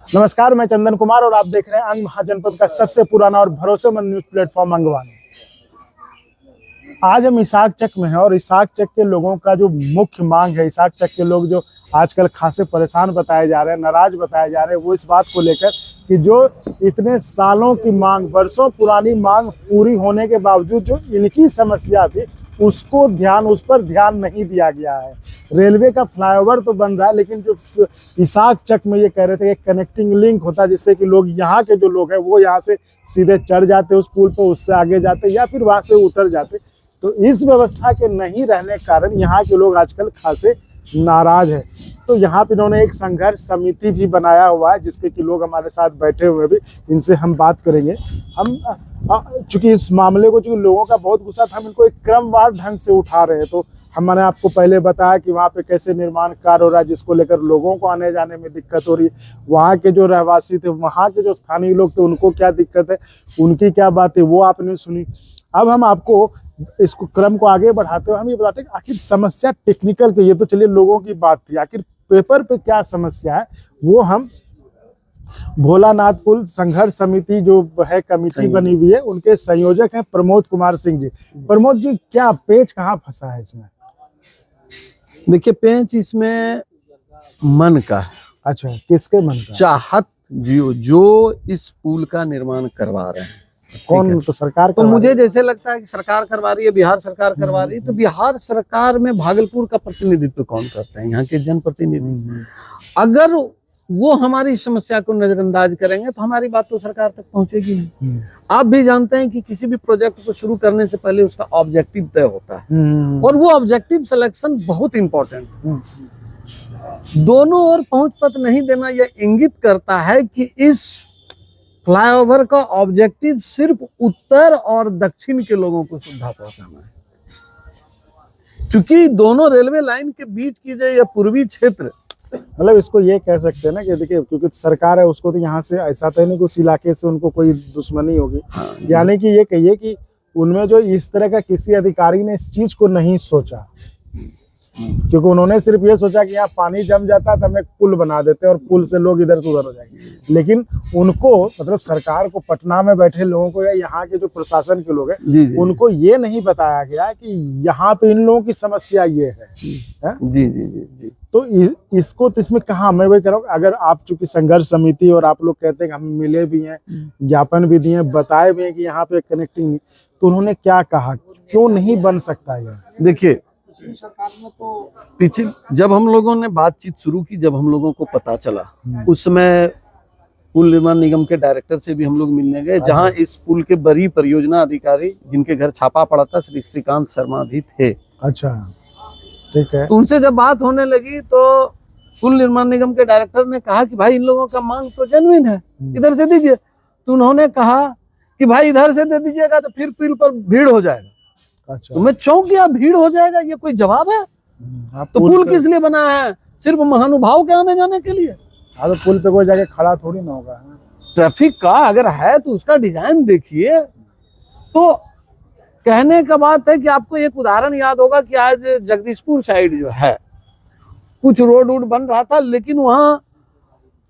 नमस्कार, मैं चंदन कुमार और आप देख रहे हैं अंग महाजनपद का सबसे पुराना और भरोसेमंद न्यूज प्लेटफॉर्म अंगवानी। आज हम इसाक चक में हैं और इसाक चक के लोगों का जो मुख्य मांग है, इसाक चक के लोग जो आजकल खासे परेशान बताए जा रहे हैं, नाराज बताए जा रहे हैं, वो इस बात को लेकर कि जो इतने सालों की मांग, वर्षों पुरानी मांग पूरी होने के बावजूद जो इनकी समस्या थी उस पर ध्यान नहीं दिया गया है। रेलवे का फ्लाईओवर तो बन रहा है, लेकिन जो इसाक चक में ये कह रहे थे कि कनेक्टिंग लिंक होता है जिससे कि लोग यहाँ के जो लोग हैं वो यहाँ से सीधे चढ़ जाते उस पुल पर, उससे आगे जाते या फिर वहाँ से उतर जाते। तो इस व्यवस्था के नहीं रहने के कारण यहाँ के लोग आजकल खासे नाराज है। तो यहाँ पे इन्होंने एक संघर्ष समिति भी बनाया हुआ है जिसके कि लोग हमारे साथ बैठे हुए भी, इनसे हम बात करेंगे। हम चूंकि इस मामले को, चूंकि लोगों का बहुत गुस्सा था, हम इनको एक क्रमवार ढंग से उठा रहे हैं। तो हमने आपको पहले बताया कि वहाँ पे कैसे निर्माण कार्य हो रहा है जिसको लेकर लोगों को आने जाने में दिक्कत हो रही है। वहाँ के जो रहवासी थे, वहाँ के जो स्थानीय लोग थे, उनको क्या दिक्कत है, उनकी क्या बात है, वो आपने सुनी। अब हम आपको इसको क्रम को आगे बढ़ाते हुए हम ये बताते हैं कि आखिर समस्या टेक्निकल की, ये तो चलिए लोगों की बात थी, आखिर पेपर पे क्या समस्या है वो हम भोलानाथ पुल संघर्ष समिति जो है कमेटी बनी हुई है, उनके संयोजक हैं प्रमोद कुमार सिंह जी। प्रमोद जी, क्या पेच कहाँ फंसा है इसमें? देखिए, पेच इसमें मन का है। अच्छा, किसके मन का? चाहत जो इस पुल का निर्माण करवा रहे हैं। कौन? तो सरकार। तो मुझे जैसे लगता है कि सरकार करवा रही है, बिहार सरकार करवा रही है। तो बिहार सरकार में भागलपुर का प्रतिनिधित्व कौन करते हैं? यहाँ के जनप्रतिनिधि। अगर वो हमारी समस्या को नजरअंदाज करेंगे तो हमारी बात तो सरकार तक पहुंचेगी नहीं। आप भी जानते हैं कि किसी भी प्रोजेक्ट को शुरू करने से पहले उसका ऑब्जेक्टिव तय होता है और वो ऑब्जेक्टिव सिलेक्शन बहुत इंपॉर्टेंट है। दोनों ओर पहुंच पथ नहीं देना यह इंगित करता है कि इस फ्लाईओवर का ऑब्जेक्टिव सिर्फ उत्तर और दक्षिण के लोगों को सुविधा पहुंचाना है। क्योंकि दोनों रेलवे लाइन के बीच की जो यह पूर्वी क्षेत्र, मतलब इसको ये कह सकते हैं ना कि देखिए, क्योंकि सरकार है उसको तो यहाँ से ऐसा तो नहीं कि उस इलाके से उनको कोई दुश्मनी होगी। यानी कि ये कहिए कि उनमें जो इस तरह का किसी अधिकारी ने इस चीज को नहीं सोचा, क्योंकि उन्होंने सिर्फ ये सोचा कि यहाँ पानी जम जाता है तो हम एक पुल बना देते हैं और पुल से लोग इधर से उधर हो जाएंगे। लेकिन उनको, मतलब सरकार को, पटना में बैठे लोगों को या यहाँ के जो प्रशासन के लोग हैं उनको ये नहीं बताया गया कि यहाँ पे इन लोगों की समस्या ये है। जी जी जी जी। तो इसको तो इसमें कहा, मैं वही कह रहा हूँ, अगर आप चूंकि संघर्ष समिति और आप लोग कहते हैं कि हम मिले भी हैं, ज्ञापन भी दिए, बताए भी हैं कि यहाँ पे कनेक्टिंग, तो उन्होंने क्या कहा, क्यों नहीं बन सकता है? देखिए, पीछे जब हम लोगों ने बातचीत शुरू की, जब हम लोगों को पता चला, उस समय पुल निर्माण निगम के डायरेक्टर से भी हम लोग मिलने गए, जहां इस पुल के बड़ी परियोजना अधिकारी जिनके घर छापा पड़ा था, श्री श्रीकांत शर्मा भी थे। अच्छा, ठीक है। तो उनसे जब बात होने लगी तो पुल निर्माण निगम के डायरेक्टर ने कहा कि भाई इन लोगों का मांग तो जेन्युइन है, इधर से दीजिए। तो उन्होंने कहा कि भाई इधर से दे दीजिएगा तो फिर पुल पर भीड़ हो जाएगा। अच्छा, तो मैं चौंक गया, भीड़ हो जाएगा, ये कोई जवाब है? तो पुल किस लिए बना है? सिर्फ महानुभाव के आने जाने के लिए? तो पुल पे कोई जाके खड़ा थोड़ी ना होगा। ट्रैफिक का अगर है तो उसका डिजाइन देखिए। तो कहने का बात है कि आपको एक उदाहरण याद होगा कि आज जगदीशपुर साइड जो है कुछ रोड वोड बन रहा था, लेकिन वहां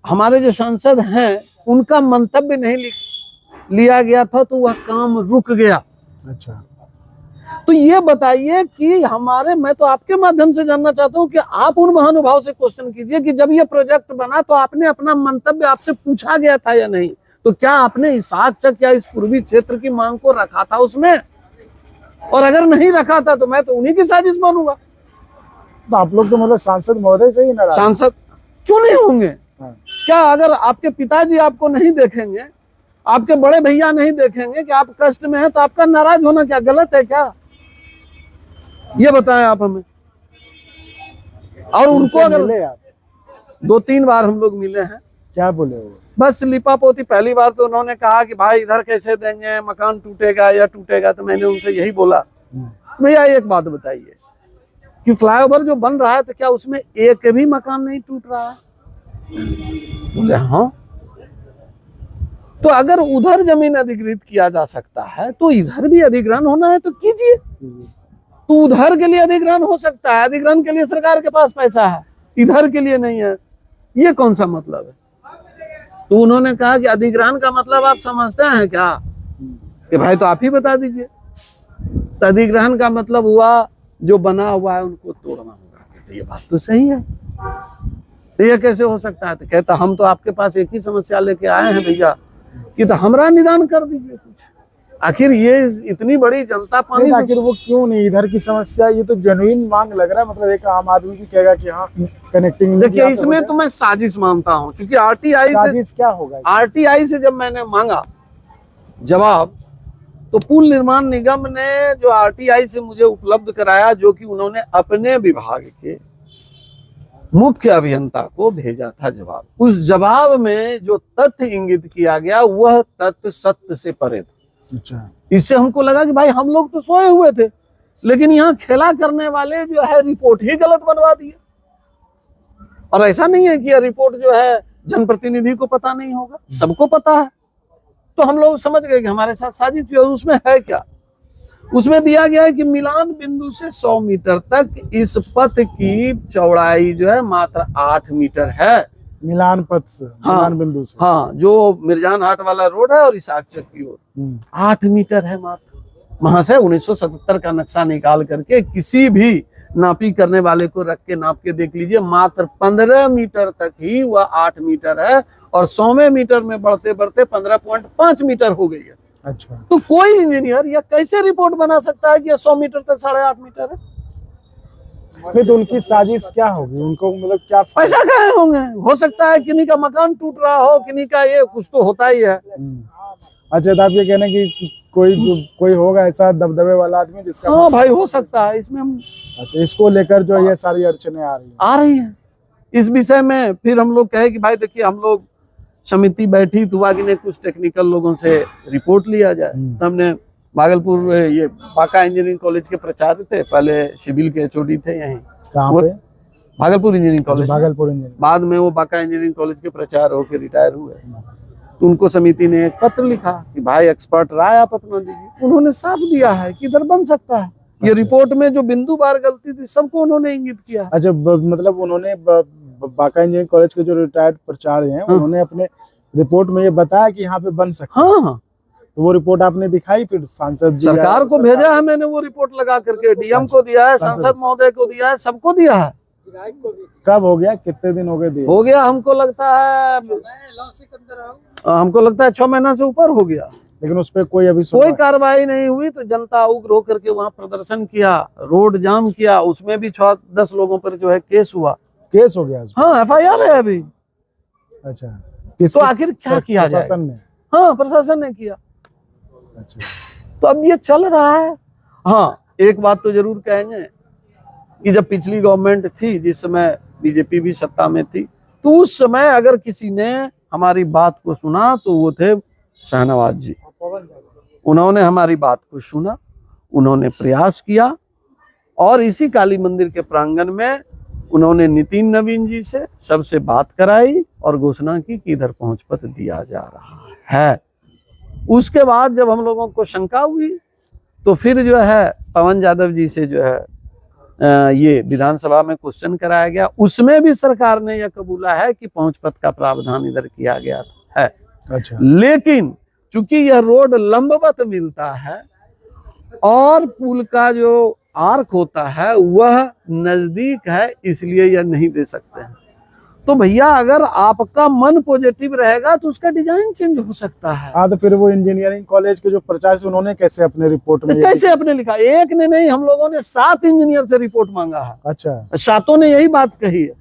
हमारे जो सांसद हैं उनका मंतव्य नहीं लिया गया था, तो वह काम रुक गया। अच्छा, तो ये बताइए कि मैं तो आपके माध्यम से जानना चाहता हूं कि आप उन महानुभाव से क्वेश्चन कीजिए कि जब ये प्रोजेक्ट बना तो आपने अपना मंतव्य आपसे पूछा गया था या नहीं? तो क्या आपने इसाक चक या इस पूर्वी क्षेत्र की मांग को रखा था उसमें? और अगर नहीं रखा था तो मैं तो उन्हीं की साजिश मानूंगा। तो आप लोग तो मतलब सांसद महोदय से ही नाराज? सांसद क्यों नहीं होंगे? क्या अगर आपके पिताजी आपको नहीं देखेंगे, आपके बड़े भैया नहीं देखेंगे कि आप कष्ट में हैं, तो आपका नाराज होना क्या गलत है क्या? ये बताएं आप हमें। और उनको अगर 2-3 बार हम लोग मिले हैं। क्या बोले वो? बस लिपा पोती। पहली बार तो उन्होंने कहा कि भाई इधर कैसे देंगे, मकान टूटेगा या टूटेगा। तो मैंने उनसे यही बोला, भैया एक बात बताइए कि फ्लाईओवर जो बन रहा है तो क्या उसमें एक भी मकान नहीं टूट रहा है? बोले हाँ। तो अगर उधर जमीन अधिग्रहित किया जा सकता है तो इधर भी अधिग्रहण होना है तो कीजिए। तो उधर के लिए अधिग्रहण हो सकता है, अधिग्रहण के लिए सरकार के पास पैसा है, इधर के लिए नहीं है। ये कौन सा मतलब है? तो उन्होंने कहा कि अधिग्रहण का मतलब आप समझते हैं क्या? कि भाई तो आप ही बता दीजिए। तो अधिग्रहण का मतलब हुआ जो बना हुआ है उनको तोड़ना होगा। कहते ये बात तो सही है, तो ये कैसे हो सकता है? तो कहता हम तो आपके पास एक ही समस्या लेके आए हैं भैया कि तो हमरा निदान कर दीजिए कुछ। आखिर ये इतनी बड़ी जनता पानी नहीं, से आखिर वो क्यों नहीं इधर की समस्या, ये तो जेन्युइन मांग लग रहा है। मतलब एक आम आदमी भी कहेगा कि हाँ कनेक्टिंग नहीं देखिए किया तो इसमें हो तो मैं साजिश मानता हूँ, क्योंकि आरटीआई जाए। से साजिश क्या होगा इसमें? आरटीआई से जब मैंने मांगा जवाब, तो पुल निर्माण निगम ने जो आरटीआई से मुझे उपलब्ध कराया, जो कि उन्होंने अपने विभाग के मुख्य अभियंता को भेजा था जवाब, उस जवाब में जो तथ्य इंगित किया गया वह तथ्य सत्य से परे था। अच्छा, इससे हमको लगा कि भाई हम लोग तो सोए हुए थे, लेकिन यहाँ खेला करने वाले जो है रिपोर्ट ही गलत बनवा दी। और ऐसा नहीं है कि यह रिपोर्ट जो है जनप्रतिनिधि को पता नहीं होगा, सबको पता है। तो हम लोग समझ गए कि हमारे साथ साजिश हुई। और उसमें है क्या? उसमें दिया गया है कि मिलान बिंदु से 100 मीटर तक इस पथ की चौड़ाई जो है मात्र 8 मीटर है। मिलान पथ से, मिलान बिंदु से। हाँ, जो मिर्जान हाट वाला रोड है और इसाक चक की ओर 8 मीटर है मात्र। वहां से 1977 का नक्शा निकाल करके किसी भी नापी करने वाले को रख के नाप के देख लीजिए, मात्र 15 मीटर तक ही वह 8 मीटर है, और 100वें मीटर में बढ़ते बढ़ते 15.5 मीटर हो गई है। अच्छा, तो कोई इंजीनियर यह कैसे रिपोर्ट बना सकता है कि यह 100 मीटर तक 8.5 मीटर है? नहीं तो उनकी साजिश क्या होगी? उनको मतलब क्या पैसा कहे होंगे? हो सकता है किन्हीं का मकान टूट रहा हो, किन्हीं का ये कुछ तो होता ही है। अच्छा, तो आप ये कहना कि कोई होगा ऐसा दबदबे वाला आदमी जिसका हाँ भाई, हो सकता है इसमें हम। अच्छा, इसको लेकर जो ये सारी अड़चने आ रही हैं। इस विषय में फिर हम लोग कहे कि भाई देखिए, हम लोग समिति बैठी तो हुआ कि नहीं, कुछ टेक्निकल लोगों से रिपोर्ट लिया जाए। तो हमने भागलपुर, ये बांका इंजीनियरिंग कॉलेज के प्राचार्य थे, पहले सिविल के एचओडी थे यहीं। कहाँ पे? Bhagalpur engineering college. Bhagalpur engineering. बाद में वो बांका इंजीनियरिंग कॉलेज के प्राचार्य होकर रिटायर हुए। तो उनको समिति ने एक पत्र लिखा कि भाई एक्सपर्ट राय आप अपना दीजिए। उन्होंने साफ दिया है कि इधर बन सकता है। ये रिपोर्ट में जो बिंदु बार गलती थी सबको उन्होंने इंगित किया। अच्छा, मतलब उन्होंने बांका इंजीनियरिंग कॉलेज के जो रिटायर्ड प्राचार्य हैं, उन्होंने अपने रिपोर्ट में ये बताया कि यहाँ पे बन सकता है। हाँ, तो वो रिपोर्ट आपने दिखाई फिर सांसद जी सरकार को भेजा है मैंने वो रिपोर्ट लगा करके, डीएम को दिया है, सांसद महोदय को दिया है, सबको दिया है। कब हो गया? कितने दिन हो गए दिए? हो गया हमको लगता है 6 महीना से ऊपर हो गया, लेकिन उस पर कोई अभी कोई कार्रवाई नहीं हुई। तो जनता उग्र होकर के वहाँ प्रदर्शन किया, रोड जाम किया, उसमें भी 6-10 लोगों पर जो है केस हुआ। केस हो गया? हाँ, एफआईआर है अभी। अच्छा, तो आखिर क्या किया जाए? प्रशासन ने? हाँ, प्रशासन ने किया। अच्छा, तो अब ये चल रहा है। हाँ, एक बात तो जरूर कहेंगे कि जब पिछली गवर्नमेंट थी, जिस समय बीजेपी भी सत्ता में थी, तो उस समय अगर किसी ने हमारी बात को सुना तो वो थे शाहनवाज जी। उन्होंने हमारी बात को सुना, उन्होंने प्रयास किया, और इसी काली मंदिर के प्रांगण में उन्होंने नितिन नवीन जी से सबसे बात कराई और घोषणा की कि इधर पहुंच पत्र दिया जा रहा है। उसके बाद जब हम लोगों को शंका हुई तो फिर जो है पवन यादव जी से जो है ये विधानसभा में क्वेश्चन कराया गया। उसमें भी सरकार ने यह कबूला है कि पहुंच पथ का प्रावधान इधर किया गया है। अच्छा, लेकिन चूंकि यह रोड लंबवत मिलता है और पुल का जो आर्क होता है वह नजदीक है, इसलिए यह नहीं दे सकते हैं। तो भैया अगर आपका मन पॉजिटिव रहेगा तो उसका डिजाइन चेंज हो सकता है। हाँ, तो फिर वो इंजीनियरिंग कॉलेज के जो प्राचार्य उन्होंने कैसे अपने रिपोर्ट में कैसे अपने लिखा? एक ने नहीं, हम लोगों ने 7 इंजीनियर से रिपोर्ट मांगा है। अच्छा, 7 ने यही बात कही है।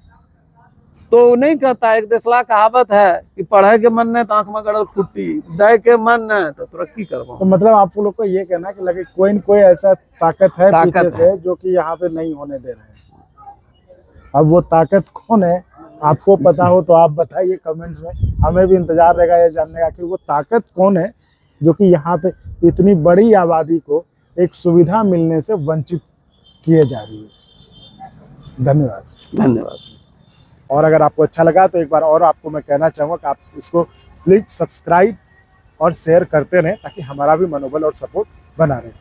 तो नहीं कहता, एक देसला कहावत है कि पढ़े के मन ने तो आंख में गड़ल फुट्टी, दे के मन ने तो तरक्की करवा। तो मतलब आप लोग को ये कहना कि लगे कोई न कोई ऐसा ताकत है पीछे से जो कि यहाँ पे नहीं होने दे रहे हैं। अब वो ताकत कौन है, आपको पता हो तो आप बताइए कमेंट्स में। हमें भी इंतजार रहेगा ये जानने का कि वो ताकत कौन है जो कि यहाँ पे इतनी बड़ी आबादी को एक सुविधा मिलने से वंचित किए जा रही है। धन्यवाद। और अगर आपको अच्छा लगा तो एक बार और आपको मैं कहना चाहूँगा कि आप इसको प्लीज सब्सक्राइब और शेयर करते रहें ताकि हमारा भी मनोबल और सपोर्ट बना रहे।